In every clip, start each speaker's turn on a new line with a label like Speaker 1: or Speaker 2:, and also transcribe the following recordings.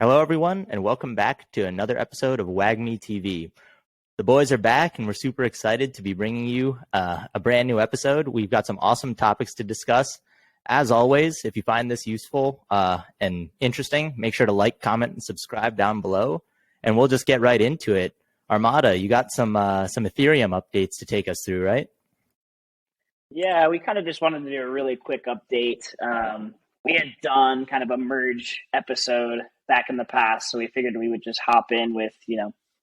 Speaker 1: Hello, everyone, and welcome back to another episode of WagmiTV. The boys are back, and we're super excited to be bringing you a brand new episode. We've got some awesome topics to discuss. As always, if you find this useful and interesting, make sure to like, comment, and subscribe down below, and we'll just get right into it. Armada, you got some Ethereum updates to take us through, right?
Speaker 2: Yeah, we kind of just wanted to do a really quick update. We had done kind of a merge episode back in the past, so we figured we would just hop in with,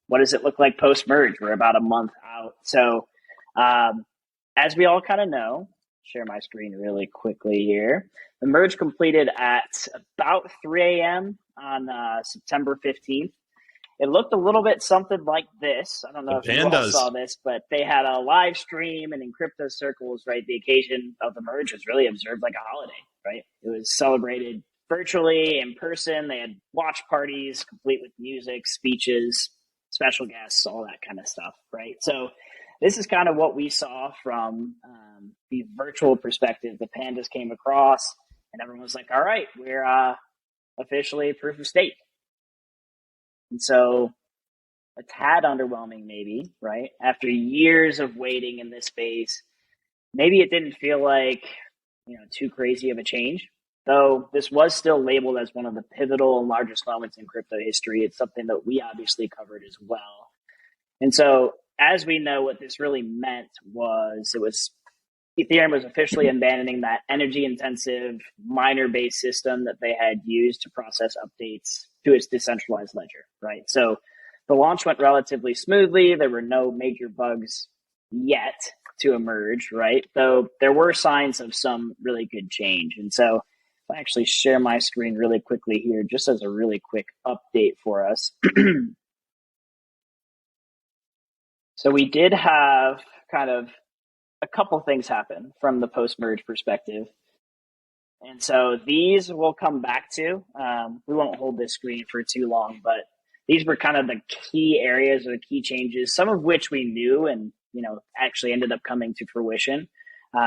Speaker 2: what does it look like post-merge? We're about a month out. So as we all kind of know, share my screen really quickly here. The merge completed at about 3 a.m. on September 15th. It looked a little bit something like this. I don't know if you all saw this, but they had a live stream, and in crypto circles, right, the occasion of the merge was really observed like a holiday, right? It was celebrated virtually, in person. They had watch parties complete with music, speeches, special guests, all that kind of stuff, right? So this is kind of what we saw from the virtual perspective. The pandas came across, and everyone was like, all right, we're officially proof of stake. And so a tad underwhelming maybe, right? After years of waiting in this space, maybe it didn't feel like, too crazy of a change. Though this was still labeled as one of the pivotal and largest moments in crypto history. It's something that we obviously covered as well. And so as we know, what this really meant was Ethereum was officially abandoning that energy-intensive miner-based system that they had used to process updates to its decentralized ledger, right? So the launch went relatively smoothly. There were no major bugs yet to emerge, right? Though there were signs of some really good change. And so if I actually share my screen really quickly here, just as a really quick update for us. So we did have kind of a couple things happen from the post-merge perspective. And so these we'll come back to. We won't hold this screen for too long, but these were kind of the key areas or the key changes, some of which we knew and, actually ended up coming to fruition.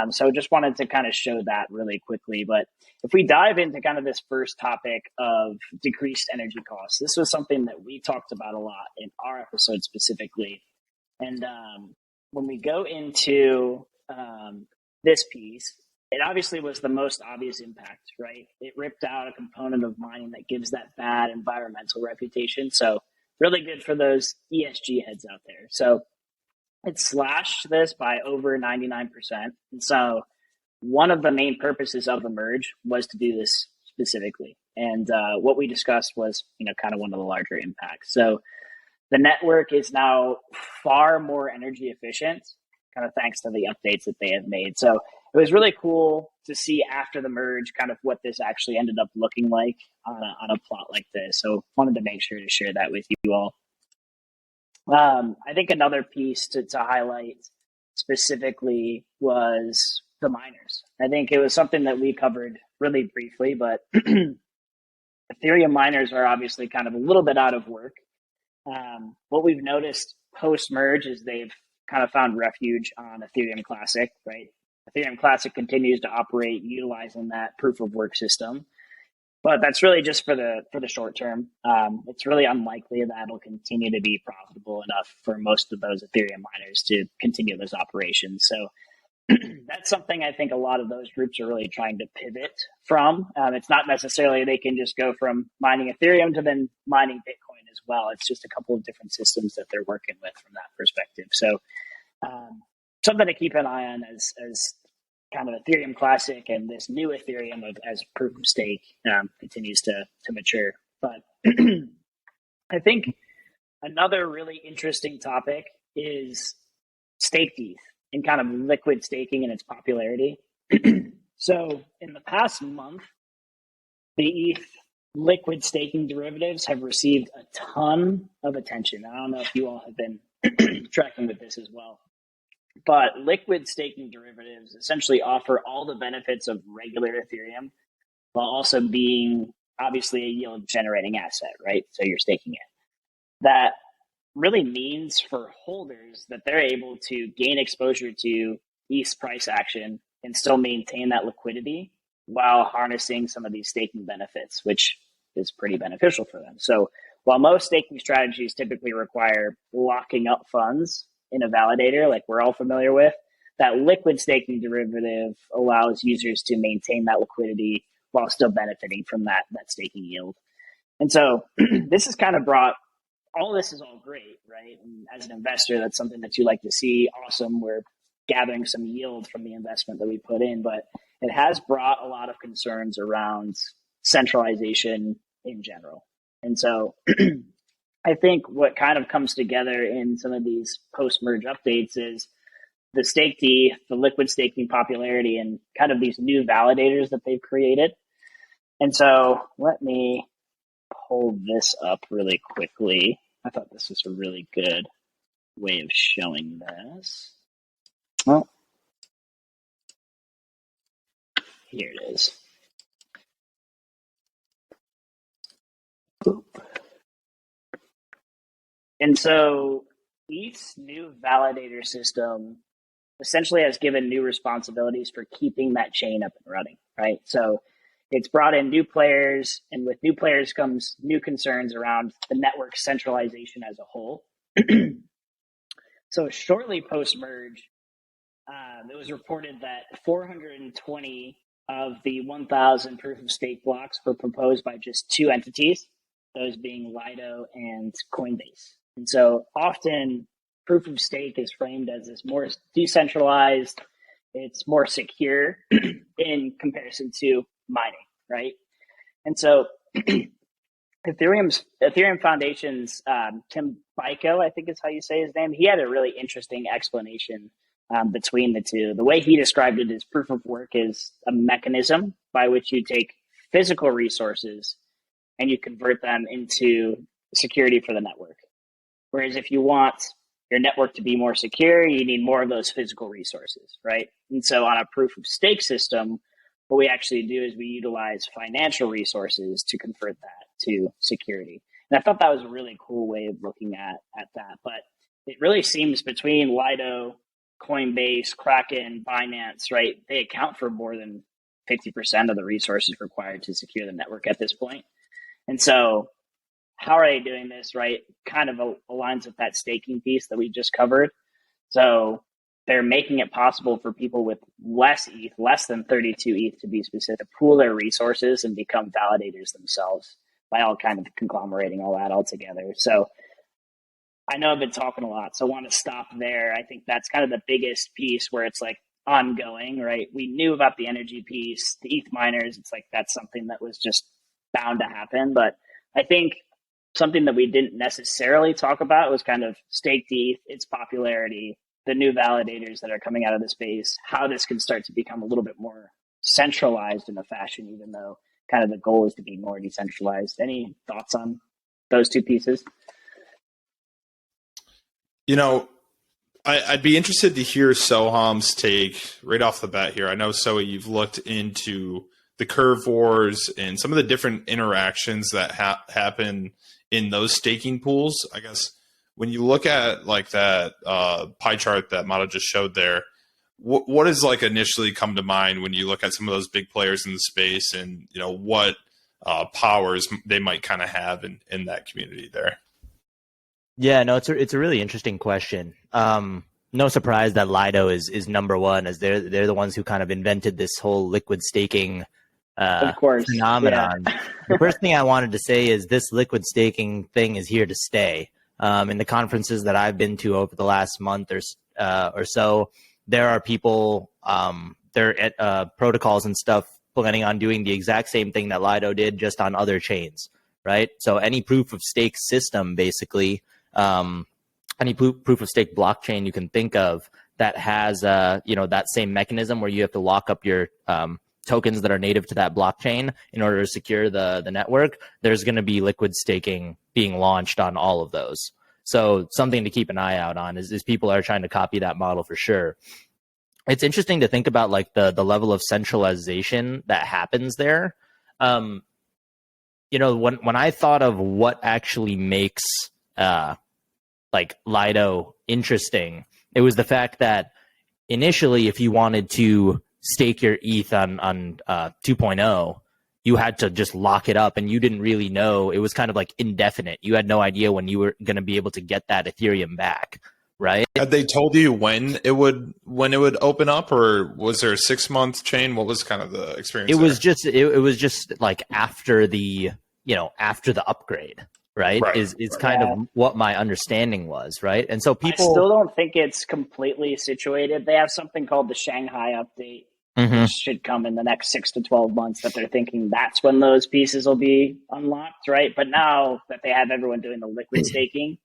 Speaker 2: So just wanted to kind of show that really quickly. But if we dive into kind of this first topic of decreased energy costs, this was something that we talked about a lot in our episode specifically. And when we go into this piece, it obviously was the most obvious impact, right? It ripped out a component of mining that gives that bad environmental reputation. So really good for those ESG heads out there. So it slashed this by over 99%. And so one of the main purposes of the merge was to do this specifically. And what we discussed was, kind of one of the larger impacts. So the network is now far more energy efficient, kind of thanks to the updates that they have made. So it was really cool to see after the merge kind of what this actually ended up looking like on a plot like this. So wanted to make sure to share that with you all. I think another piece to highlight specifically was the miners. I think it was something that we covered really briefly, but Ethereum miners are obviously kind of a little bit out of work. What we've noticed post-merge is they've kind of found refuge on Ethereum Classic, right? Ethereum Classic continues to operate utilizing that proof of work system, but that's really just for the short term. It's really unlikely that it'll continue to be profitable enough for most of those Ethereum miners to continue those operations. So that's something I think a lot of those groups are really trying to pivot from. It's not necessarily they can just go from mining Ethereum to then mining Bitcoin as well. It's just a couple of different systems that they're working with from that perspective. So something to keep an eye on as kind of Ethereum Classic and this new Ethereum as proof of stake continues to mature. But I think another really interesting topic is stake ETH and kind of liquid staking and its popularity. So in the past month, the ETH liquid staking derivatives have received a ton of attention. I don't know if you all have been tracking with this as well. But liquid staking derivatives essentially offer all the benefits of regular Ethereum while also being obviously a yield generating asset, right? So you're staking it. That really means for holders that they're able to gain exposure to ETH's price action and still maintain that liquidity while harnessing some of these staking benefits, which is pretty beneficial for them. So while most staking strategies typically require locking up funds in a validator, like we're all familiar with, that liquid staking derivative allows users to maintain that liquidity while still benefiting from that staking yield. And so this has kind of brought, all this is all great, right? And as an investor, that's something that you like to see. Awesome. We're gathering some yield from the investment that we put in, but it has brought a lot of concerns around centralization in general. And so I think what kind of comes together in some of these post-merge updates is the staked ETH, the liquid staking popularity, and kind of these new validators that they've created. And so let me pull this up really quickly. I thought this was a really good way of showing this. Well, here it is. Boop. And so ETH's new validator system essentially has given new responsibilities for keeping that chain up and running, right? So it's brought in new players, and with new players comes new concerns around the network centralization as a whole. So shortly post-merge, it was reported that 420 of the 1,000 proof-of-stake blocks were proposed by just two entities, those being Lido and Coinbase. And so often proof-of-stake is framed as this more decentralized, it's more secure in comparison to mining, right? And so Ethereum Foundation's Tim Biko, I think is how you say his name, he had a really interesting explanation between the two. The way he described it is proof of work is a mechanism by which you take physical resources and you convert them into security for the network. Whereas if you want your network to be more secure, you need more of those physical resources, right? And so on a proof of stake system, what we actually do is we utilize financial resources to convert that to security. And I thought that was a really cool way of looking at that. But it really seems between Lido, Coinbase, Kraken, Binance, right? They account for more than 50% of the resources required to secure the network at this point. And so how are they doing this, right? Kind of aligns with that staking piece that we just covered. So they're making it possible for people with less ETH, less than 32 ETH to be specific, pool their resources and become validators themselves by all kind of conglomerating all that all together. So I know I've been talking a lot, so I want to stop there. I think that's kind of the biggest piece where it's like ongoing, right? We knew about the energy piece, the ETH miners. It's like that's something that was just bound to happen. But I think something that we didn't necessarily talk about was kind of staked ETH, its popularity, the new validators that are coming out of the space, how this can start to become a little bit more centralized in a fashion, even though kind of the goal is to be more decentralized. Any thoughts on those two pieces?
Speaker 3: You know, I'd be interested to hear Soham's take right off the bat here. I know, Soha, you've looked into the curve wars and some of the different interactions that happen in those staking pools. I guess when you look at like that pie chart that Mata just showed there, what does like initially come to mind when you look at some of those big players in the space and, you know, what powers they might kind of have in that community there?
Speaker 1: Yeah, no, it's a really interesting question. No surprise that Lido is number one, as they're the ones who kind of invented this whole liquid staking
Speaker 2: of course,
Speaker 1: phenomenon.
Speaker 2: Yeah.
Speaker 1: The first thing I wanted to say is this liquid staking thing is here to stay. In the conferences that I've been to over the last month or so, there are people, there at protocols and stuff planning on doing the exact same thing that Lido did, just on other chains, right? So any proof of stake system, basically, any proof of stake blockchain you can think of that has, that same mechanism where you have to lock up your tokens that are native to that blockchain in order to secure the network, there's going to be liquid staking being launched on all of those. So something to keep an eye out on is people are trying to copy that model for sure. It's interesting to think about like the level of centralization that happens there. When I thought of what actually makes like Lido interesting, it was the fact that initially, if you wanted to stake your ETH on 2.0, you had to just lock it up, and you didn't really know. It was kind of like indefinite. You had no idea when you were going to be able to get that Ethereum back, right?
Speaker 3: Had they told you when it would open up, or was there a 6-month chain? What was kind of the experience?
Speaker 1: It was just like after the upgrade, right? Is kind of what my understanding was, right? And so people,
Speaker 2: I still don't think it's completely situated. They have something called the Shanghai update, which should come in the next 6 to 12 months, that they're thinking that's when those pieces will be unlocked, right? But now that they have everyone doing the liquid staking,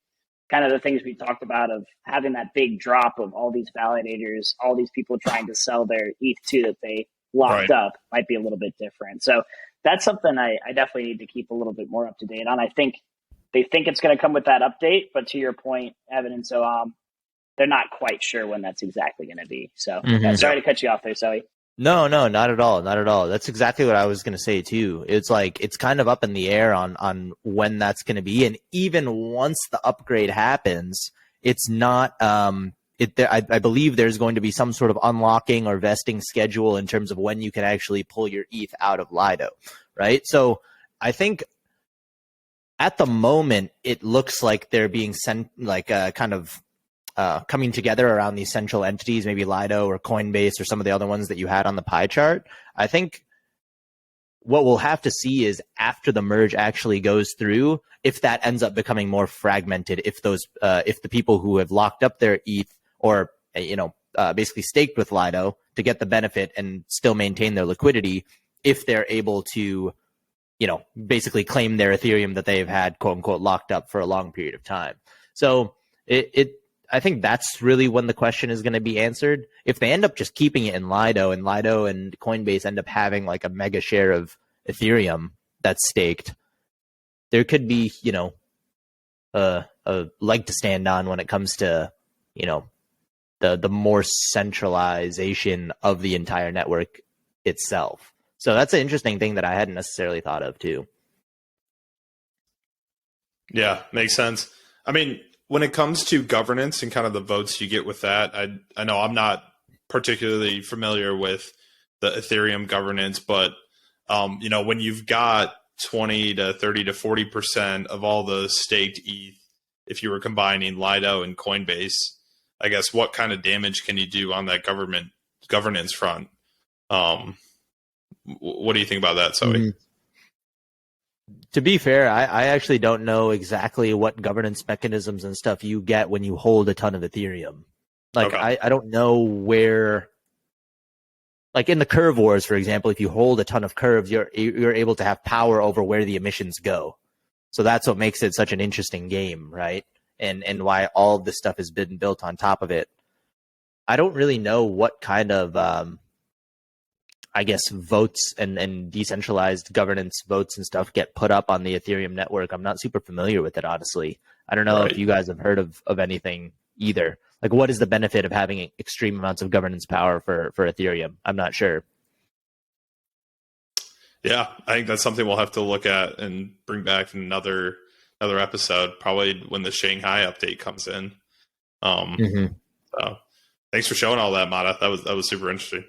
Speaker 2: kind of the things we talked about of having that big drop of all these validators, all these people trying to sell their ETH2 that they locked up might be a little bit different. So that's something I definitely need to keep a little bit more up to date on. I think they think it's going to come with that update, but to your point, Evan and Soham, they're not quite sure when that's exactly going to be. So sorry to cut you off there, Zoe.
Speaker 1: No, not at all. Not at all. That's exactly what I was going to say too. It's like, it's kind of up in the air on when that's going to be. And even once the upgrade happens, it's not, I believe there's going to be some sort of unlocking or vesting schedule in terms of when you can actually pull your ETH out of Lido, right? So I think at the moment, it looks like they're being sent like kind of coming together around these central entities, maybe Lido or Coinbase or some of the other ones that you had on the pie chart. I think what we'll have to see is after the merge actually goes through, if that ends up becoming more fragmented, if the people who have locked up their ETH or basically staked with Lido to get the benefit and still maintain their liquidity, if they're able to basically claim their Ethereum that they've had quote unquote locked up for a long period of time. So I think that's really when the question is going to be answered. If they end up just keeping it in Lido, and Lido and Coinbase end up having like a mega share of Ethereum that's staked, there could be, a leg to stand on when it comes to, the more centralization of the entire network itself. So that's an interesting thing that I hadn't necessarily thought of too.
Speaker 3: Yeah, makes sense. I mean, when it comes to governance and kind of the votes you get with that, I know I'm not particularly familiar with the Ethereum governance, but when you've got 20 to 30 to 40% of all the staked ETH, if you were combining Lido and Coinbase, I guess what kind of damage can you do on that governance front? What do you think about that, Zoe?
Speaker 1: To be fair, I actually don't know exactly what governance mechanisms and stuff you get when you hold a ton of Ethereum. Like, okay. I don't know where, like in the curve wars, for example, if you hold a ton of curves, you're able to have power over where the emissions go. So that's what makes it such an interesting game, right? And why all of this stuff has been built on top of it. I don't really know what kind of votes and decentralized governance votes and stuff get put up on the Ethereum network. I'm not super familiar with it, honestly. I don't know if you guys have heard of anything either. Like, what is the benefit of having extreme amounts of governance power for Ethereum? I'm not sure. Yeah,
Speaker 3: I think that's something we'll have to look at and bring back in another episode, probably when the Shanghai update comes in. So thanks for showing all that, Mata. That was super interesting.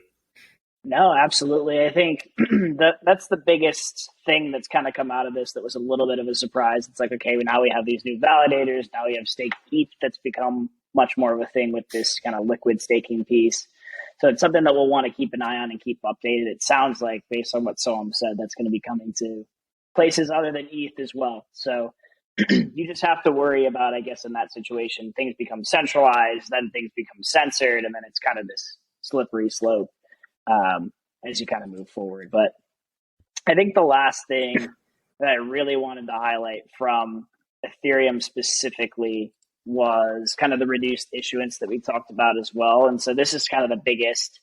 Speaker 2: No, absolutely. I think that's the biggest thing that's kind of come out of this that was a little bit of a surprise. It's like, okay, now we have these new validators. Now we have staked ETH that's become much more of a thing with this kind of liquid staking piece. So it's something that we'll want to keep an eye on and keep updated. It sounds like, based on what Soham said, that's going to be coming to places other than ETH as well. So you just have to worry about, I guess, in that situation, things become centralized, then things become censored, and then it's kind of this slippery slope as you kind of move forward. But I think the last thing that I really wanted to highlight from Ethereum specifically was kind of the reduced issuance that we talked about as well. And so this is kind of the biggest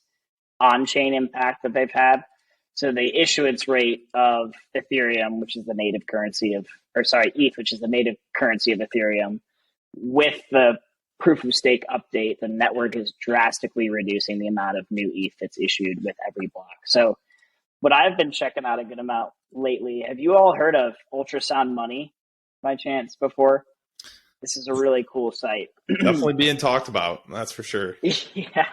Speaker 2: on-chain impact that they've had. So the issuance rate of Ethereum, which is the native currency of, ETH, which is the native currency of Ethereum, with the proof of stake update, the network is drastically reducing the amount of new ETH that's issued with every block. So what I've been checking out a good amount lately, have you all heard of Ultrasound Money by chance before? This is a really cool site.
Speaker 3: Definitely being talked about, that's for sure.
Speaker 2: Yeah.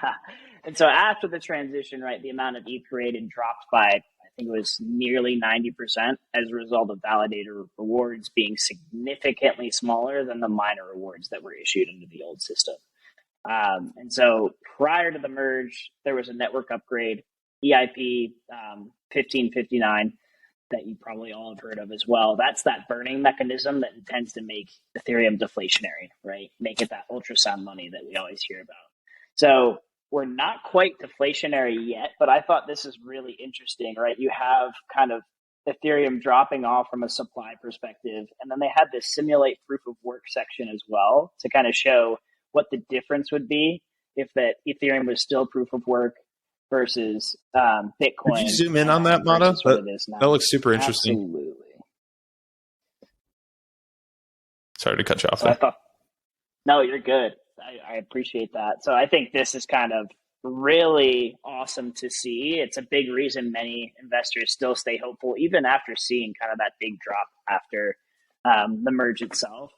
Speaker 2: And so after the transition, right, the amount of ETH created dropped by, I think it was nearly 90% as a result of validator rewards being significantly smaller than the miner rewards that were issued under the old system. And so prior to the merge, there was a network upgrade, EIP 1559, that you probably all have heard of as well. That's that burning mechanism that intends to make Ethereum deflationary, right? Make it that ultrasound money that we always hear about. So we're not quite deflationary yet, but I thought this is really interesting, right? You have kind of Ethereum dropping off from a supply perspective, and then they had this simulate proof of work section as well to kind of show what the difference would be if that Ethereum was still proof of work versus Bitcoin.
Speaker 3: Could you zoom in on that, Mata? That looks super interesting.
Speaker 2: Absolutely.
Speaker 3: Sorry to cut you off
Speaker 2: So
Speaker 3: there.
Speaker 2: No, you're good. I appreciate that. So I think this is kind of really awesome to see. It's a big reason many investors still stay hopeful, even after seeing kind of that big drop after the merge itself,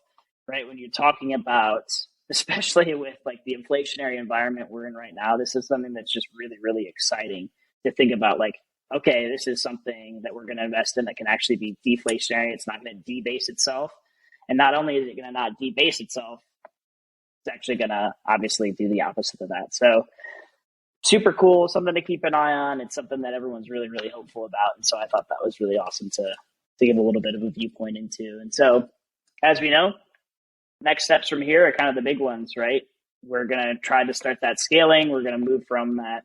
Speaker 2: right? When you're talking about, especially with like the inflationary environment we're in right now, this is something that's just really, really exciting to think about. Like, okay, this is something that we're going to invest in that can actually be deflationary. It's not going to debase itself. And not only is it going to not debase itself, it's actually going to obviously do the opposite of that. So super cool, something to keep an eye on. It's something that everyone's really, really hopeful about. And so I thought that was really awesome to give a little bit of a viewpoint into. And so, as we know, next steps from here are kind of the big ones, right? We're going to try to start that scaling. We're going to move from that,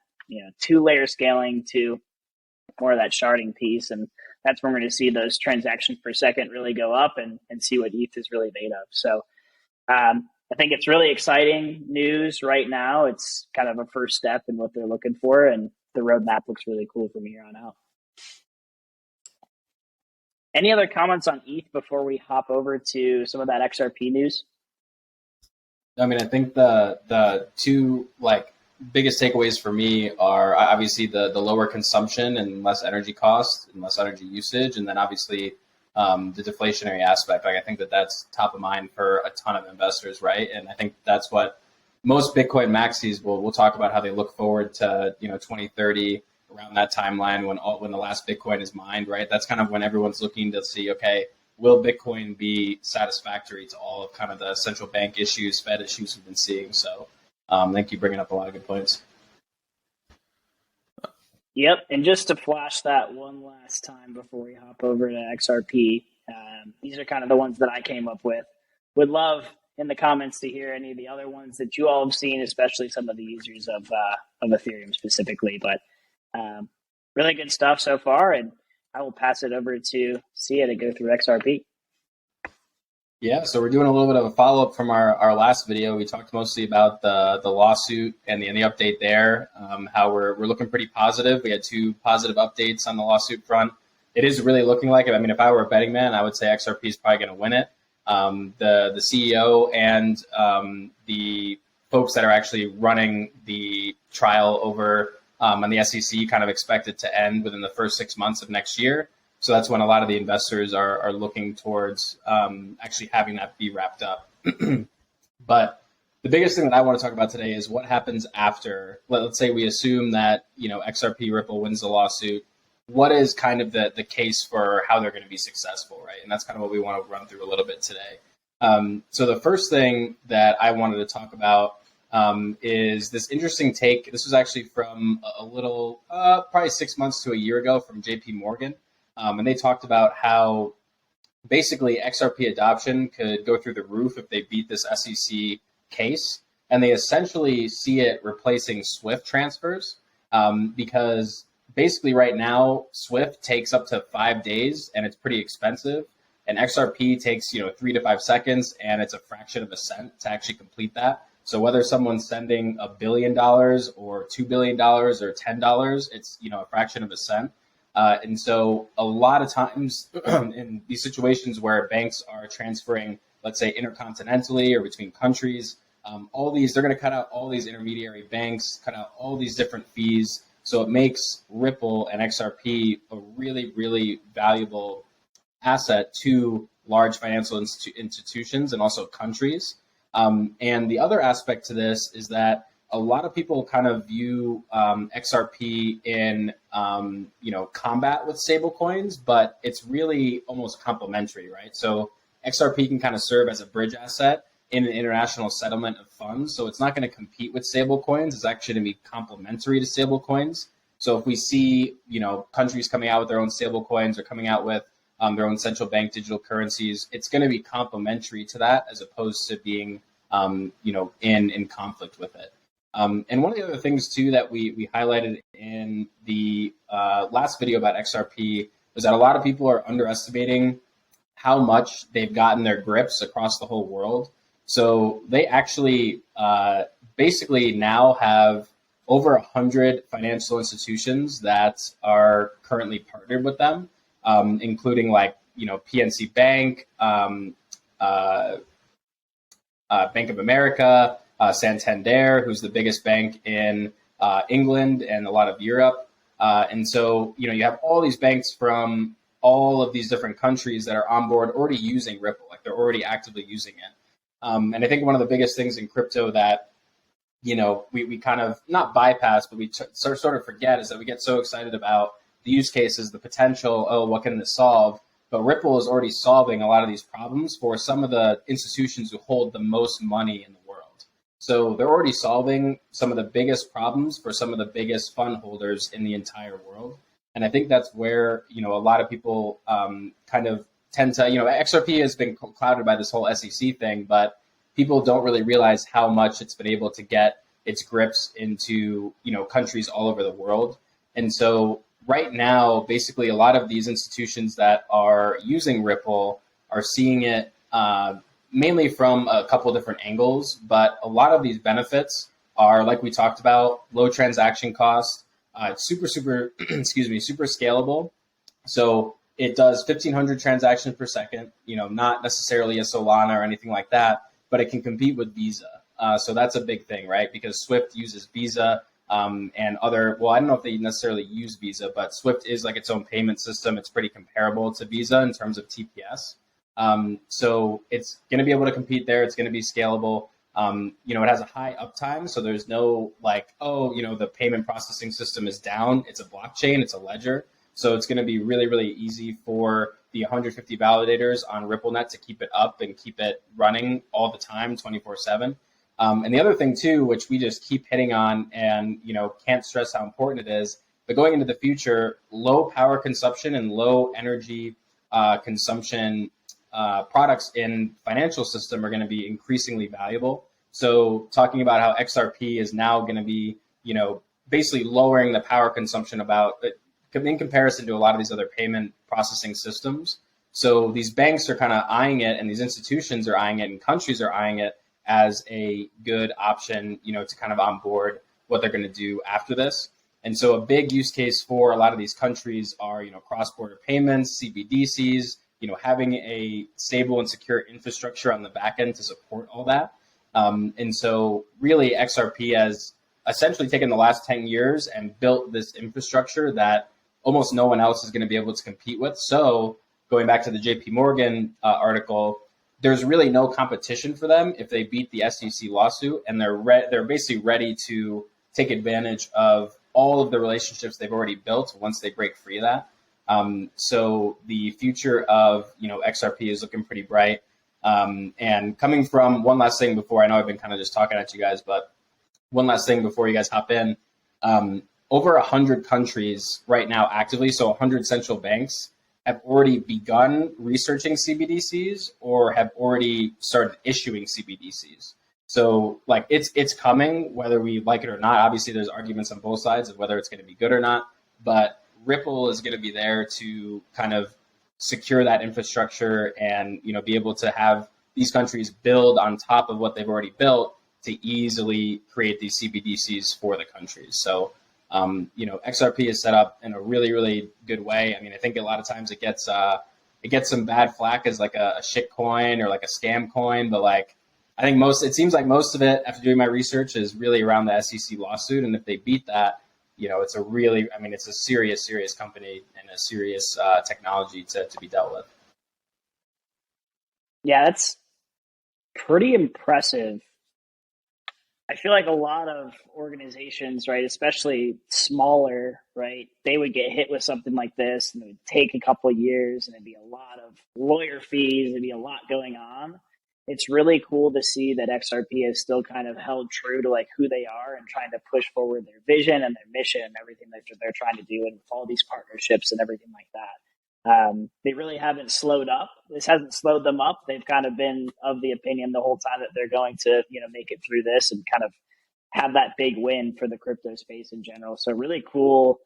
Speaker 2: 2-layer scaling to more of that sharding piece. And that's when we're going to see those transactions per second really go up and see what ETH is really made of. So I think it's really exciting news right now. It's kind of a first step in what they're looking for, and the roadmap looks really cool from here on out. Any other comments on ETH before we hop over to some of that XRP news?
Speaker 4: I mean, I think the two biggest takeaways for me are obviously the lower consumption and less energy cost and less energy usage, and then obviously the deflationary aspect. I think that's top of mind for a ton of investors, right? And I think that's what most Bitcoin maxis will talk about, how they look forward to 2030, around that timeline when the last Bitcoin is mined, right? That's kind of when everyone's looking to see, okay, will Bitcoin be satisfactory to all of kind of the central bank issues, Fed issues we've been seeing? So thank you for bringing up a lot of good points.
Speaker 2: Yep, and just to flash that one last time before we hop over to XRP, these are kind of the ones that I came up with. Would love in the comments to hear any of the other ones that you all have seen, especially some of the users of Ethereum specifically. But really good stuff so far, and I will pass it over to Sia to go through XRP.
Speaker 4: Yeah, so we're doing a little bit of a follow-up from our last video. We talked mostly about the lawsuit and the update there, how we're looking pretty positive. We had 2 positive updates on the lawsuit front. It is really looking like it. I mean, if I were a betting man, I would say XRP is probably going to win it. The CEO and the folks that are actually running the trial over on the SEC kind of expect it to end within the first 6 months of next year. So that's when a lot of the investors are looking towards actually having that be wrapped up. But the biggest thing that I want to talk about today is what happens after. Let's say we assume that XRP Ripple wins the lawsuit. What is kind of the case for how they're going to be successful, right? And that's kind of what we want to run through a little bit today. So the first thing that I wanted to talk about is this interesting take. This was actually from a little, probably 6 months to a year ago, from JP Morgan. And they talked about how basically XRP adoption could go through the roof if they beat this SEC case. And they essentially see it replacing SWIFT transfers because basically right now, SWIFT takes up to 5 days and it's pretty expensive. And XRP takes 3 to 5 seconds and it's a fraction of a cent to actually complete that. So whether someone's sending $1 billion or $2 billion or $10, it's a fraction of a cent. And so a lot of times in these situations where banks are transferring, let's say intercontinentally or between countries, they're going to cut out all these intermediary banks, cut out all these different fees. So it makes Ripple and XRP a really, really valuable asset to large financial institutions and also countries. And the other aspect to this is that a lot of people kind of view XRP in combat with stablecoins, but it's really almost complementary, right? So XRP can kind of serve as a bridge asset in an international settlement of funds. So it's not going to compete with stablecoins. It's actually going to be complementary to stablecoins. So if we see countries coming out with their own stablecoins or coming out with their own central bank digital currencies, it's going to be complementary to that as opposed to being in conflict with it. And one of the other things too that we highlighted in the last video about XRP was that a lot of people are underestimating how much they've gotten their grips across the whole world. So they actually basically now have over 100 financial institutions that are currently partnered with them, including PNC Bank, Bank of America, Santander, who's the biggest bank in England and a lot of Europe. And so, you have all these banks from all of these different countries that are on board already using Ripple, like they're already actively using it. And I think one of the biggest things in crypto that, we kind of not bypass, but we sort of forget is that we get so excited about the use cases, the potential, what can this solve? But Ripple is already solving a lot of these problems for some of the institutions who hold the most money in the world. So they're already solving some of the biggest problems for some of the biggest fund holders in the entire world. And I think that's where, a lot of people kind of tend to, XRP has been clouded by this whole SEC thing, but people don't really realize how much it's been able to get its grips into, countries all over the world. And so right now, basically a lot of these institutions that are using Ripple are seeing it mainly from a couple different angles, but a lot of these benefits are, like we talked about, low transaction cost, super scalable. So it does 1,500 transactions per second, not necessarily a Solana or anything like that, but it can compete with Visa. So that's a big thing, right? Because Swift uses Visa and other, well, I don't know if they necessarily use Visa, but Swift is like its own payment system. It's pretty comparable to Visa in terms of TPS. So it's going to be able to compete there. It's going to be scalable. It has a high uptime. So there's no the payment processing system is down. It's a blockchain. It's a ledger. So it's going to be really, really easy for the 150 validators on RippleNet to keep it up and keep it running all the time, 24/7. And the other thing too, which we just keep hitting on and, can't stress how important it is, but going into the future, low power consumption and low energy consumption products in financial system are going to be increasingly valuable. So talking about how XRP is now going to be, basically lowering the power consumption in comparison to a lot of these other payment processing systems. So these banks are kind of eyeing it, and these institutions are eyeing it, and countries are eyeing it as a good option, to kind of onboard what they're going to do after this. And so a big use case for a lot of these countries are, cross-border payments, CBDCs, having a stable and secure infrastructure on the back end to support all that. And so really XRP has essentially taken the last 10 years and built this infrastructure that almost no one else is going to be able to compete with. So going back to the JP Morgan article, there's really no competition for them if they beat the SEC lawsuit, and they're basically ready to take advantage of all of the relationships they've already built once they break free of that. So the future of XRP is looking pretty bright. And coming from one last thing before, I know I've been kind of just talking at you guys, but one last thing before you guys hop in. Over 100 countries right now actively, so 100 central banks have already begun researching CBDCs or have already started issuing CBDCs. So it's coming, whether we like it or not. Obviously, there's arguments on both sides of whether it's going to be good or not, but Ripple is going to be there to kind of secure that infrastructure and be able to have these countries build on top of what they've already built to easily create these CBDCs for the countries. So XRP is set up in a really, really good way. I mean, I think a lot of times it gets some bad flack as like a shit coin or like a scam coin, but I think it seems like most of it, after doing my research, is really around the SEC lawsuit. And if they beat that, it's a serious company and a serious technology to be dealt with.
Speaker 2: Yeah, that's pretty impressive I feel like a lot of organizations, right, especially smaller, right, they would get hit with something like this and it would take a couple of years and it'd be a lot of lawyer fees, it'd be a lot going on. It's really cool to see that XRP has still kind of held true to like who they are and trying to push forward their vision and their mission and everything that they're trying to do, and with all these partnerships and everything like that. They really haven't slowed up. This hasn't slowed them up. They've kind of been of the opinion the whole time that they're going to, make it through this and kind of have that big win for the crypto space in general. So really cool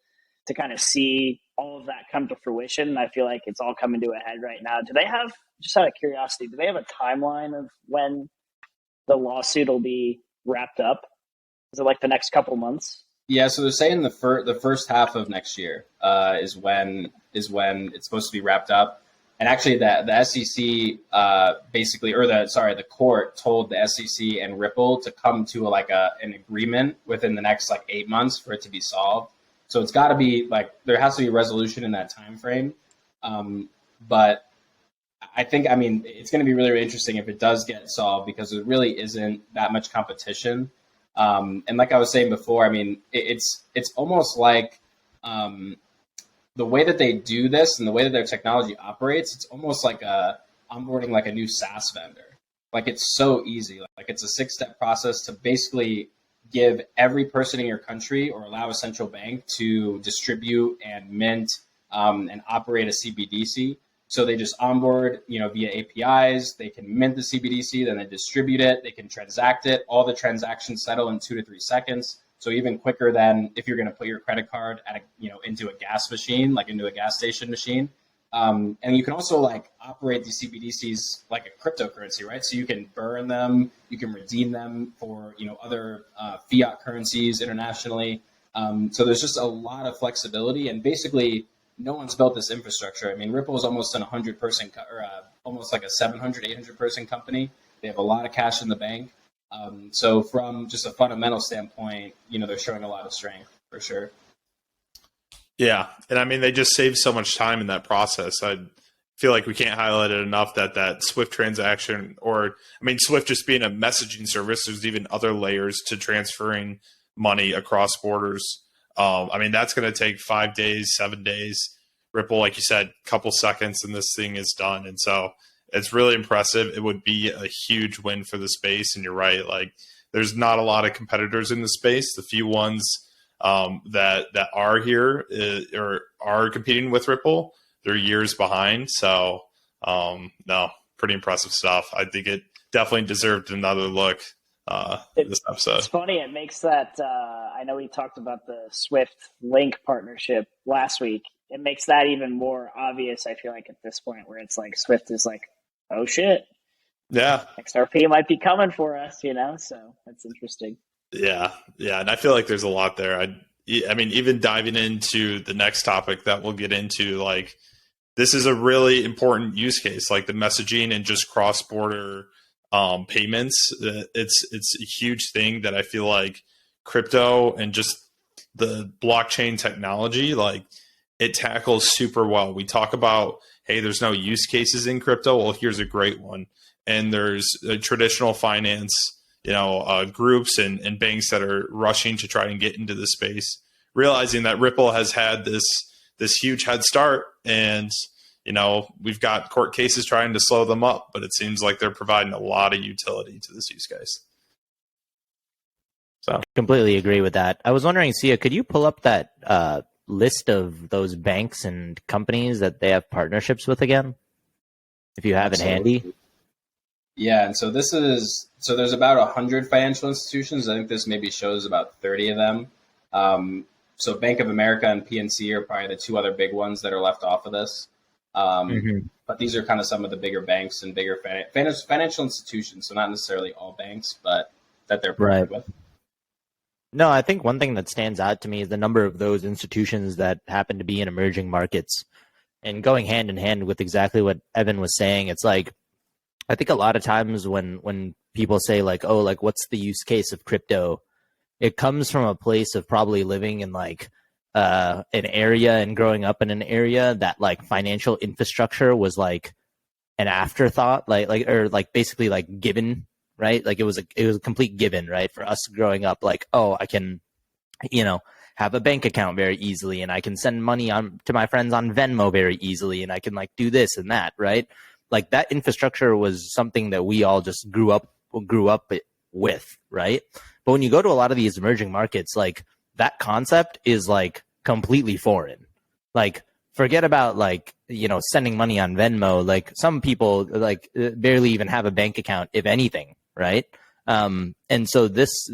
Speaker 2: to kind of see all of that come to fruition. I feel like it's all coming to a head right now. Do they have, just out of curiosity, do they have a timeline of when the lawsuit will be wrapped up? Is it like the next couple months?
Speaker 4: Yeah, so they're saying the first half of next year is when it's supposed to be wrapped up. And actually, the SEC the court told the SEC and Ripple to come to an agreement within the next 8 months for it to be solved. So it's got to be there has to be a resolution in that time frame. But I think it's going to be really, really interesting if it does get solved, because there really isn't that much competition. And like I was saying before, it's almost like the way that they do this and the way that their technology operates, it's almost like onboarding a new SaaS vendor. It's so easy. It's a 6-step process to basically give every person in your country, or allow a central bank to distribute and mint and operate a CBDC. So they just onboard, via APIs. They can mint the CBDC, then they distribute it. They can transact it. All the transactions settle in 2 to 3 seconds. So even quicker than if you're going to put your credit card at into a gas machine, into a gas station machine. And you can also operate these CBDCs like a cryptocurrency, right? So you can burn them, you can redeem them for other fiat currencies internationally. So there's just a lot of flexibility, and basically no one's built this infrastructure. Ripple is almost an 100-person, almost like a 700, 800-person company. They have a lot of cash in the bank. So from just a fundamental standpoint, they're showing a lot of strength for sure.
Speaker 3: Yeah. And they just save so much time in that process. I feel like we can't highlight it enough that Swift transaction, or Swift just being a messaging service, there's even other layers to transferring money across borders. That's going to take 5 days, 7 days. Ripple, like you said, couple seconds and this thing is done. And so it's really impressive. It would be a huge win for the space. And you're right. There's not a lot of competitors in the space. The few ones that are here or are competing with Ripple, they're years behind. So no, pretty impressive stuff. I think it definitely deserved another look this episode.
Speaker 2: It's funny. It makes that, I know we talked about the Swift Link partnership last week. It makes that even more obvious, I feel like, at this point, where it's Swift is oh shit.
Speaker 3: Yeah.
Speaker 2: XRP might be coming for us, so that's interesting.
Speaker 3: Yeah. Yeah. And I feel like there's a lot there. Even diving into the next topic that we'll get into, this is a really important use case, the messaging and just cross-border payments. It's a huge thing that I feel like crypto and just the blockchain technology, it tackles super well. We talk about, hey, there's no use cases in crypto. Well, here's a great one. And there's traditional finance, groups and banks that are rushing to try and get into the space, realizing that Ripple has had this huge head start, and we've got court cases trying to slow them up, but it seems like they're providing a lot of utility to this use case. So
Speaker 1: completely agree with that. I was wondering, Sia, could you pull up that list of those banks and companies that they have partnerships with again, if you have it handy?
Speaker 4: Yeah, and so there's about 100 financial institutions. I think this maybe shows about 30 of them. So Bank of America and PNC are probably the two other big ones that are left off of this. But these are kind of some of the bigger banks and bigger financial institutions. So not necessarily all banks, but that they're partnered with.
Speaker 1: No, I think one thing that stands out to me is the number of those institutions that happen to be in emerging markets, and going hand in hand with exactly what Evan was saying. It's I think a lot of times when people say what's the use case of crypto, it comes from a place of probably living in an area and growing up in an area that financial infrastructure was an afterthought, basically given, right? Like it was a complete given, right? For us growing up, like, oh, I can, have a bank account very easily, and I can send money on to my friends on Venmo very easily, and I can like do this and that, right? Like that infrastructure was something that we all just grew up with, right? But when you go to a lot of these emerging markets, like that concept is like completely foreign. Like forget about like, sending money on Venmo. Like some people like barely even have a bank account, if anything, right? And so this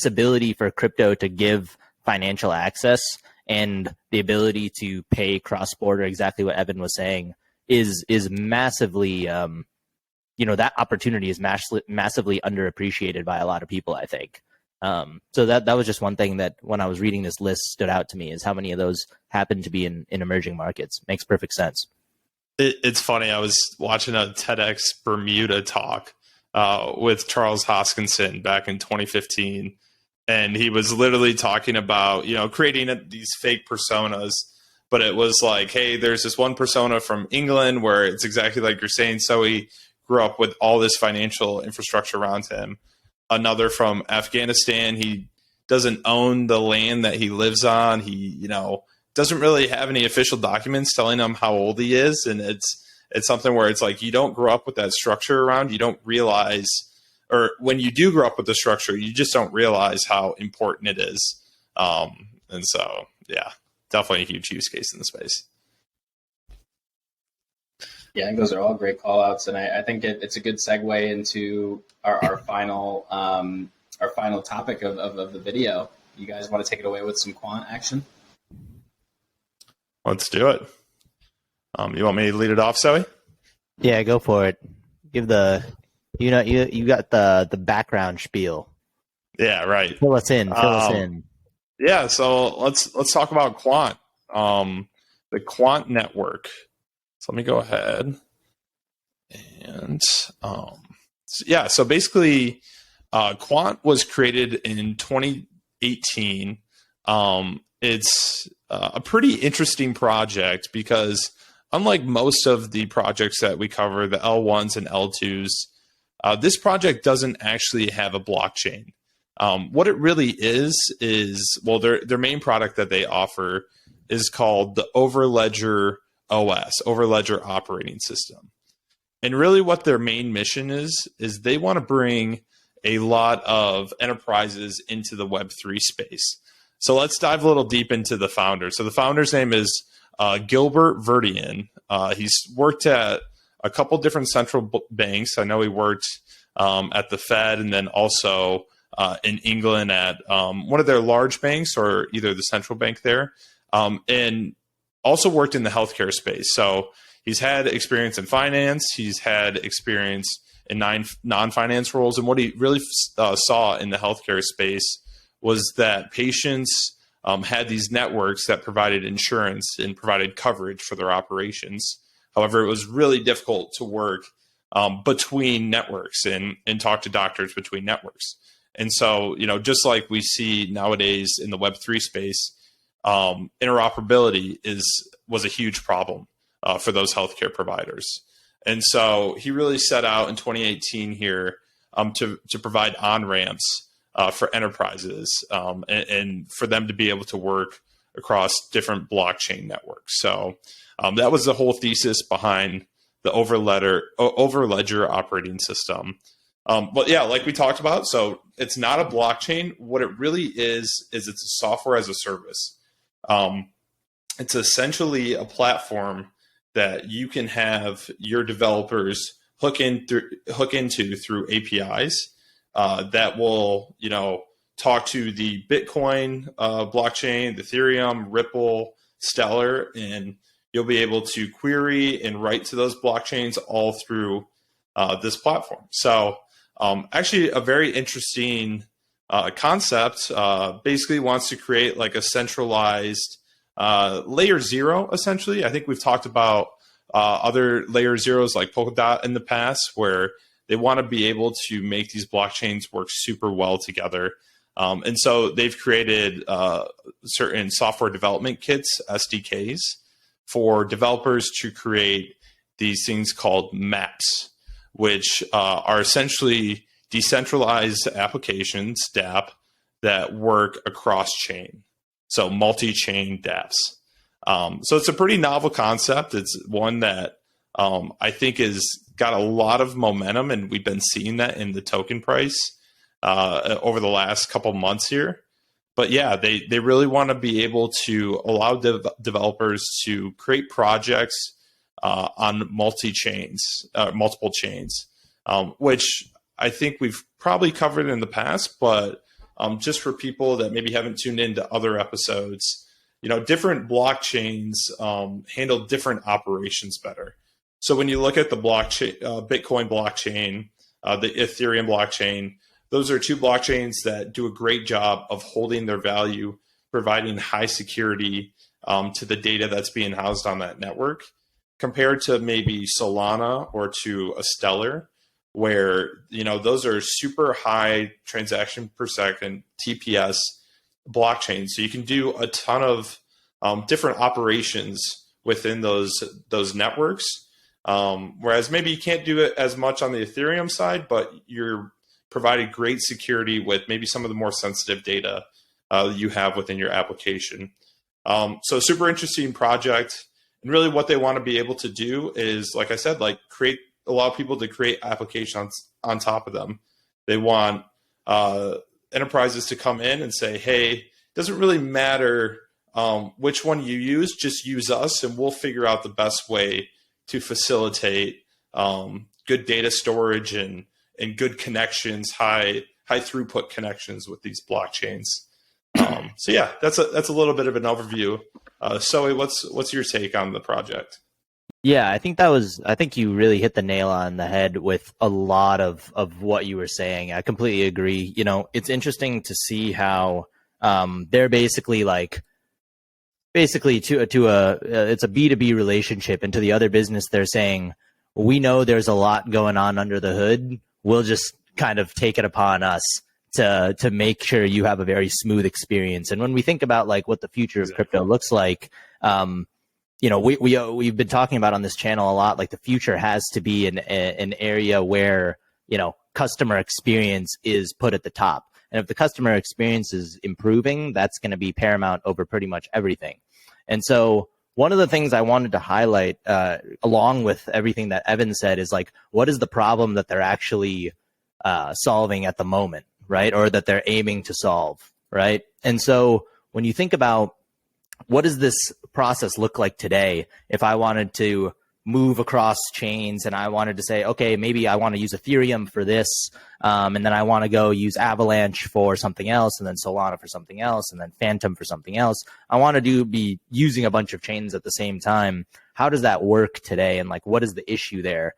Speaker 1: ability for crypto to give financial access and the ability to pay cross-border, exactly what Evan was saying, is massively, that opportunity is massively underappreciated by a lot of people, I think. So that was just one thing that when I was reading this list stood out to me, is how many of those happen to be in emerging markets. Makes perfect sense.
Speaker 3: It's funny. I was watching a TEDx Bermuda talk with Charles Hoskinson back in 2015. And he was literally talking about, creating these fake personas. But it was like, hey, there's this one persona from England where it's exactly like you're saying. So he grew up with all this financial infrastructure around him. Another from Afghanistan. He doesn't own the land that he lives on. He, doesn't really have any official documents telling him how old he is. And it's something where it's like, you don't grow up with that structure around. You don't realize, or when you do grow up with the structure, you just don't realize how important it is. And so, yeah, definitely a huge use case in the space.
Speaker 4: Yeah, I think those are all great call outs. And I think it's a good segue into our final topic of the video. You guys want to take it away with some quant action?
Speaker 3: Let's do it. You want me to lead it off, Zoe?
Speaker 1: Yeah, go for it. Give the, you got the background spiel.
Speaker 3: Yeah, right.
Speaker 1: Fill us in.
Speaker 3: Yeah, so let's talk about Quant, the Quant network. So let me go ahead and so basically, Quant was created in 2018. It's a pretty interesting project because unlike most of the projects that we cover, the L1s and L2s, this project doesn't actually have a blockchain. What it really is well, their main product that they offer is called the Overledger OS, Overledger operating system. And really what their main mission is they want to bring a lot of enterprises into the Web3 space. So let's dive a little deep into the founder. So the founder's name is Gilbert Verdian. He's worked at a couple different central banks. I know he worked at the Fed and then also in England at one of their large banks or either the central bank there, and also worked in the healthcare space. So he's had experience in finance. He's had experience in non-finance roles. And what he really saw in the healthcare space was that patients had these networks that provided insurance and provided coverage for their operations. However, it was really difficult to work between networks and talk to doctors between networks. And so, just like we see nowadays in the Web3 space, interoperability was a huge problem for those healthcare providers. And so he really set out in 2018 here to provide on-ramps for enterprises and for them to be able to work across different blockchain networks. So that was the whole thesis behind the Overledger operating system. But yeah, like we talked about, so it's not a blockchain. What it really is it's a software as a service. It's essentially a platform that you can have your developers hook into through APIs that will, talk to the Bitcoin blockchain, the Ethereum, Ripple, Stellar, and you'll be able to query and write to those blockchains all through this platform. So actually a very interesting concept. Basically wants to create like a centralized layer zero, essentially. I think we've talked about other layer zeros like Polkadot in the past, where they want to be able to make these blockchains work super well together. And so they've created certain software development kits, SDKs, for developers to create these things called maps, which are essentially decentralized applications, DApp, that work across chain. So multi-chain dApps. So it's a pretty novel concept. It's one that I think has got a lot of momentum, and we've been seeing that in the token price over the last couple months here. But yeah, they really want to be able to allow developers to create projects on multiple chains, which I think we've probably covered in the past, but just for people that maybe haven't tuned into other episodes, different blockchains handle different operations better. So when you look at the blockchain, Bitcoin blockchain, the Ethereum blockchain, those are two blockchains that do a great job of holding their value, providing high security to the data that's being housed on that network, compared to maybe Solana or to a Stellar, where those are super high transaction per second TPS blockchains. So you can do a ton of different operations within those networks. Whereas maybe you can't do it as much on the Ethereum side, but you're providing great security with maybe some of the more sensitive data you have within your application. So super interesting project. And really what they want to be able to do is, like I said, allow people to create applications on top of them. They want enterprises to come in and say, hey, it doesn't really matter which one you use, just use us and we'll figure out the best way to facilitate good data storage and good connections, high throughput connections with these blockchains. So yeah, that's a little bit of an overview. Zoe, what's your take on the project?
Speaker 1: Yeah, I think you really hit the nail on the head with a lot of what you were saying. I completely agree. It's interesting to see how they're basically it's a B2B relationship, and to the other business they're saying, we know there's a lot going on under the hood. We'll just kind of take it upon us to make sure you have a very smooth experience. And when we think about what the future of crypto looks like, we've been talking about on this channel a lot, the future has to be an area where, customer experience is put at the top. And if the customer experience is improving, that's going to be paramount over pretty much everything. And so one of the things I wanted to highlight, along with everything that Evan said, is what is the problem that they're actually solving at the moment, right? Or that they're aiming to solve, right? And so when you think about what does this process look like today, if I wanted to move across chains and I wanted to say, okay, maybe I want to use Ethereum for this, and then I want to go use Avalanche for something else, and then Solana for something else, and then Phantom for something else. I want to be using a bunch of chains at the same time. How does that work today? And what is the issue there?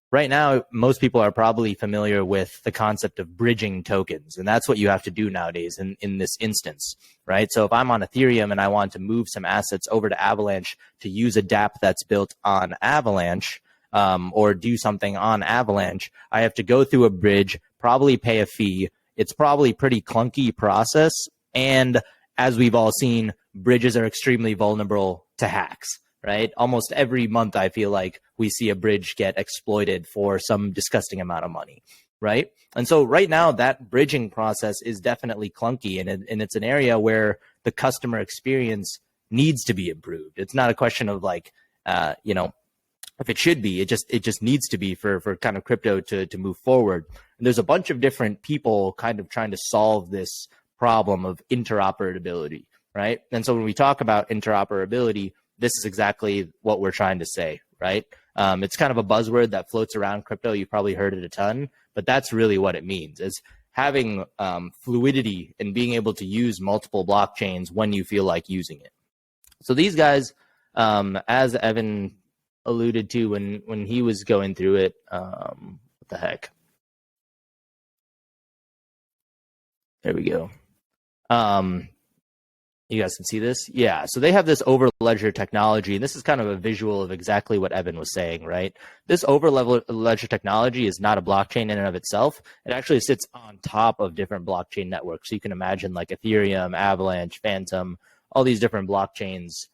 Speaker 1: Right now, most people are probably familiar with the concept of bridging tokens, and that's what you have to do nowadays in this instance, right? So if I'm on Ethereum and I want to move some assets over to Avalanche to use a dApp that's built on Avalanche, or do something on Avalanche, I have to go through a bridge, probably pay a fee. It's probably a pretty clunky process, and as we've all seen, bridges are extremely vulnerable to hacks. Right? Almost every month, I feel like we see a bridge get exploited for some disgusting amount of money, right? And so right now, that bridging process is definitely clunky, and it's an area where the customer experience needs to be improved. It's not a question of if it should be, it just needs to be for kind of crypto to move forward. And there's a bunch of different people kind of trying to solve this problem of interoperability, right? And so when we talk about interoperability, this is exactly what we're trying to say, right? It's kind of a buzzword that floats around crypto. You've probably heard it a ton, but that's really what it means, is having fluidity and being able to use multiple blockchains when you feel like using it. So these guys, as Evan alluded to when he was going through it, what the heck? There we go. You guys can see this? Yeah. So they have this over-ledger technology, and this is kind of a visual of exactly what Evan was saying, right? This over-ledger technology is not a blockchain in and of itself. It actually sits on top of different blockchain networks. So you can imagine Ethereum, Avalanche, Phantom, all these different blockchains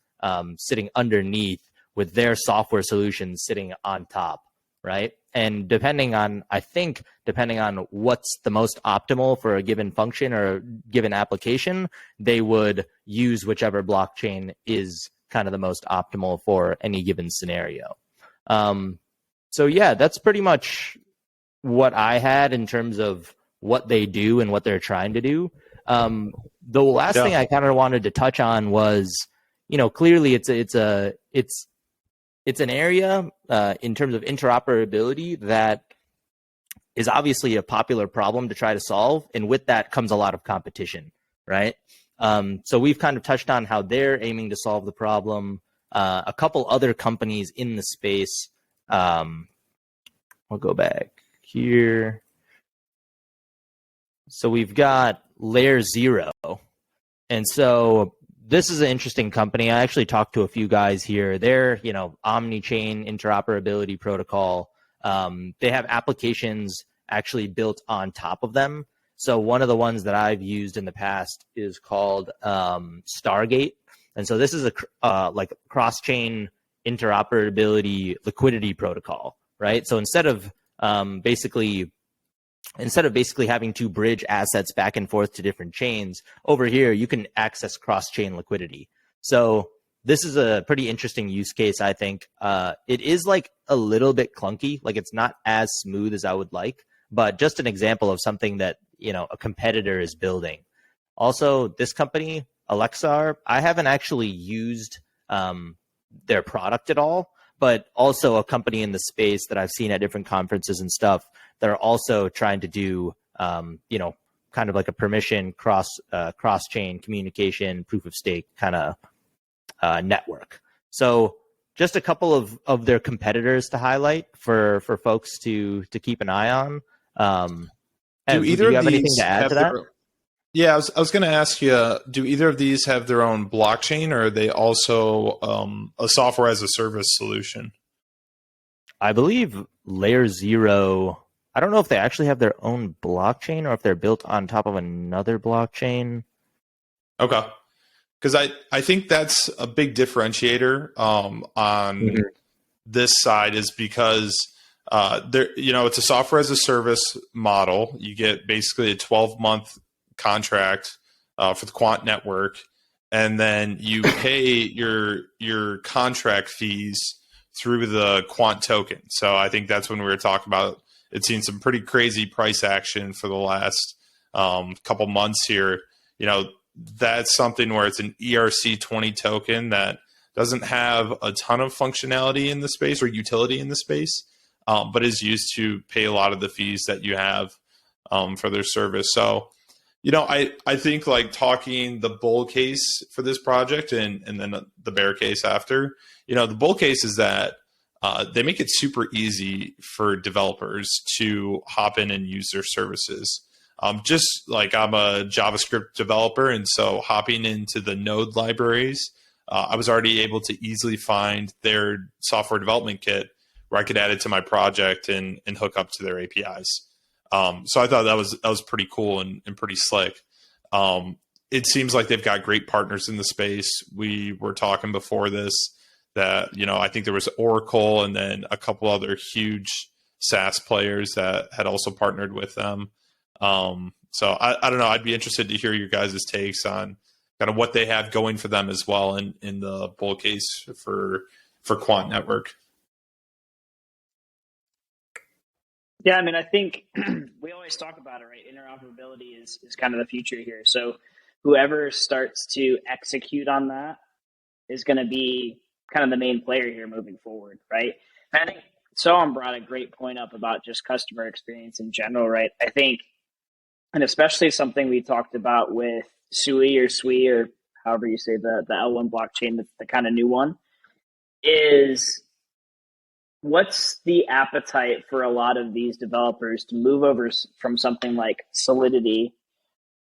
Speaker 1: sitting underneath with their software solutions sitting on top right? And depending on what's the most optimal for a given function or a given application, they would use whichever blockchain is kind of the most optimal for any given scenario. So yeah, that's pretty much what I had in terms of what they do and what they're trying to do. The last thing I kind of wanted to touch on was, clearly it's an area in terms of interoperability that is obviously a popular problem to try to solve, and with that comes a lot of competition, right? So we've kind of touched on how they're aiming to solve the problem. A couple other companies in the space. I'll go back here. So we've got Layer 0. And so this is an interesting company. I actually talked to a few guys here. They're, omni-chain interoperability protocol. They have applications actually built on top of them. So one of the ones that I've used in the past is called Stargate. And so this is a like cross-chain interoperability liquidity protocol, right? So instead of basically having to bridge assets back and forth to different chains, over here you can access cross-chain liquidity. So this is a pretty interesting use case, I think. It is like a little bit clunky, like it's not as smooth as I would like, but just an example of something that a competitor is building. Also, this company, Alexar, I haven't actually used their product at all, but also a company in the space that I've seen at different conferences and stuff that are also trying to do, kind of like a permission cross-chain communication, proof of stake kind of network. So just a couple of their competitors to highlight for folks to keep an eye on.
Speaker 3: Do either
Speaker 1: you
Speaker 3: of
Speaker 1: have anything
Speaker 3: these
Speaker 1: to add
Speaker 3: have
Speaker 1: to that?
Speaker 3: Yeah, I was going to ask you, do either of these have their own blockchain, or are they also a software as a service solution?
Speaker 1: I believe Layer 0, I don't know if they actually have their own blockchain or if they're built on top of another blockchain.
Speaker 3: Okay. Because I think that's a big differentiator on this side, is because it's a software as a service model. You get basically a 12-month contract for the Quant network, and then you pay your contract fees through the Quant token. So I think that's when we were talking about it's seen some pretty crazy price action for the last couple months here. That's something where it's an ERC20 token that doesn't have a ton of functionality in the space or utility in the space, but is used to pay a lot of the fees that you have for their service. So, I think like talking the bull case for this project and then the bear case after, the bull case is that they make it super easy for developers to hop in and use their services. Just like I'm a JavaScript developer, and so hopping into the Node libraries, I was already able to easily find their software development kit where I could add it to my project and hook up to their APIs. So I thought that was pretty cool and pretty slick. It seems like they've got great partners in the space. We were talking before this that, I think there was Oracle and then a couple other huge SaaS players that had also partnered with them. So I don't know. I'd be interested to hear your guys' takes on kind of what they have going for them as well in the bull case for Quant Network.
Speaker 2: Yeah, I think we always talk about it, right? Interoperability is kind of the future here. So whoever starts to execute on that is going to be kind of the main player here moving forward, right? And I think Soham brought a great point up about just customer experience in general, right? I think, and especially something we talked about with SUI or however you say the L1 blockchain, that's the kind of new one, is what's the appetite for a lot of these developers to move over from something like Solidity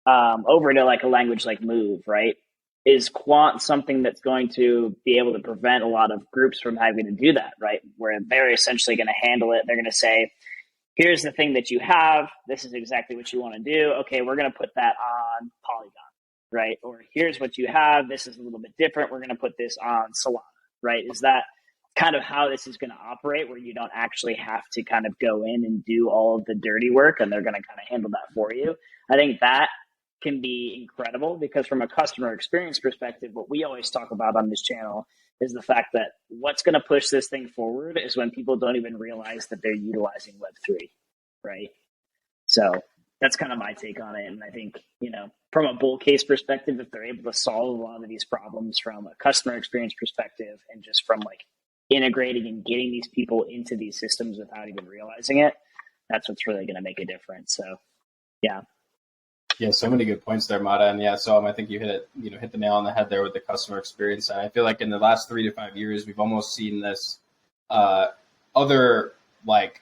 Speaker 2: over to like a language like Move, right? Is Quant something that's going to be able to prevent a lot of groups from having to do that, right? Where they're essentially going to handle it. They're going to say, here's the thing that you have. This is exactly what you want to do. Okay, we're going to put that on Polygon, right? Or here's what you have. This is a little bit different. We're going to put this on Solana, right? Is that kind of how this is going to operate, where you don't actually have to kind of go in and do all of the dirty work, and they're going to kind of handle that for you. I think that can be incredible, because from a customer experience perspective, what we always talk about on this channel is the fact that what's going to push this thing forward is when people don't even realize that they're utilizing Web3, right? So that's kind of my take on it. And I think, from a bull case perspective, if they're able to solve a lot of these problems from a customer experience perspective, and just from like integrating and getting these people into these systems without even realizing it, that's what's really going to make a difference. So, yeah.
Speaker 4: Yeah, so many good points there, Mata. And yeah, so I think you hit the nail on the head there with the customer experience. And I feel like in the last 3 to 5 years, we've almost seen this other like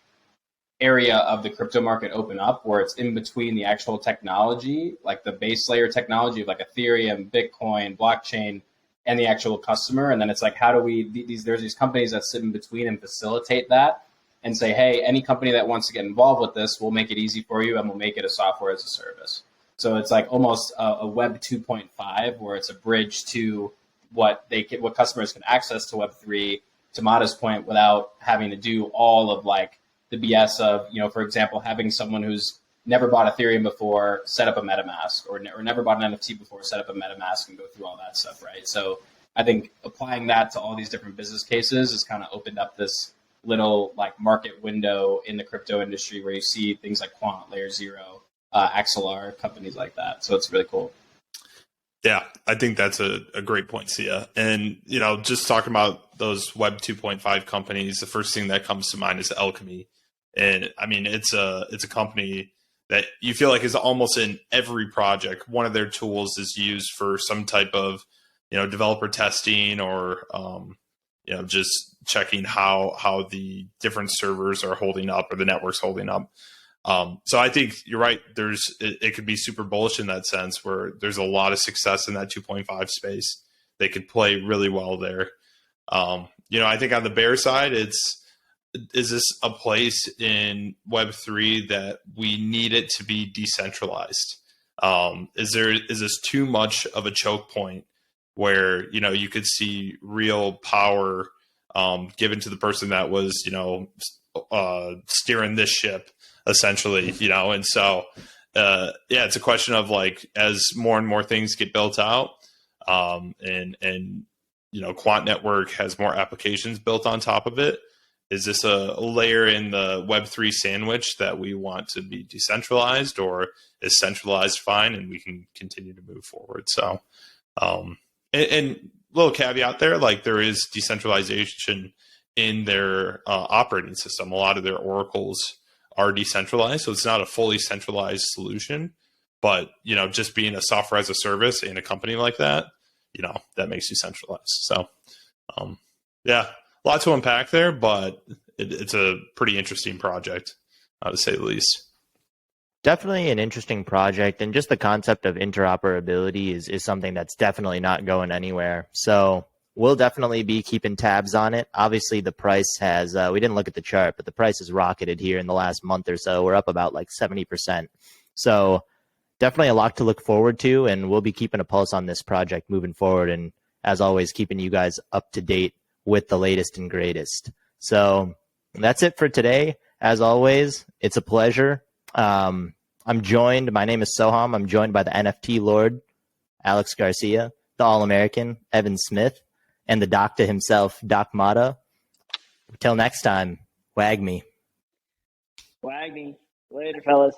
Speaker 4: area of the crypto market open up, where it's in between the actual technology, like the base layer technology of like Ethereum, Bitcoin, blockchain, and the actual customer. And then it's like, how do there's these companies that sit in between and facilitate that and say, hey, any company that wants to get involved with this, we'll make it easy for you, and we'll make it a software as a service. So it's like almost a Web 2.5, where it's a bridge to what customers can access to Web 3, to Mata's point, without having to do all of like the BS of, for example, having someone who's never bought Ethereum before set up a MetaMask, or never bought an NFT before set up a MetaMask and go through all that stuff, right? So I think applying that to all these different business cases has kind of opened up this little like market window in the crypto industry, where you see things like Quant, Layer Zero, Axelar, companies like that. So it's really cool.
Speaker 3: Yeah, I think that's a great point, Sia. And, just talking about those Web 2.5 companies, the first thing that comes to mind is Alchemy. And I mean, it's a company that you feel like is almost in every project. One of their tools is used for some type of, developer testing, or, just checking how the different servers are holding up, or the network's holding up. So I think you're right. It could be super bullish in that sense, where there's a lot of success in that 2.5 space. They could play really well there. I think on the bear side, is this a place in Web3 that we need it to be decentralized? Is this too much of a choke point where, you could see real power given to the person that was, steering this ship, essentially, and so it's a question of like, as more and more things get built out, and Quant Network has more applications built on top of it. Is this a layer in the Web3 sandwich that we want to be decentralized, or is centralized fine and we can continue to move forward? So, and little caveat there, like there is decentralization in their operating system. A lot of their oracles are decentralized, so it's not a fully centralized solution. But just being a software as a service in a company like that, that makes you centralized. So, a lot to unpack there, but it's a pretty interesting project, to say the least.
Speaker 1: Definitely an interesting project, and just the concept of interoperability is something that's definitely not going anywhere. So we'll definitely be keeping tabs on it. Obviously, the price has, we didn't look at the chart, but the price has rocketed here in the last month or so. We're up about like 70%. So definitely a lot to look forward to, and we'll be keeping a pulse on this project moving forward. And as always, keeping you guys up to date with the latest and greatest. So that's it for today. As always, it's a pleasure. My name is Soham. I'm joined by the NFT Lord, Alex Garcia, the All-American, Evan Smith, and the doctor himself, Doc Mata. Until next time, wag me.
Speaker 2: Wag me. Later, fellas.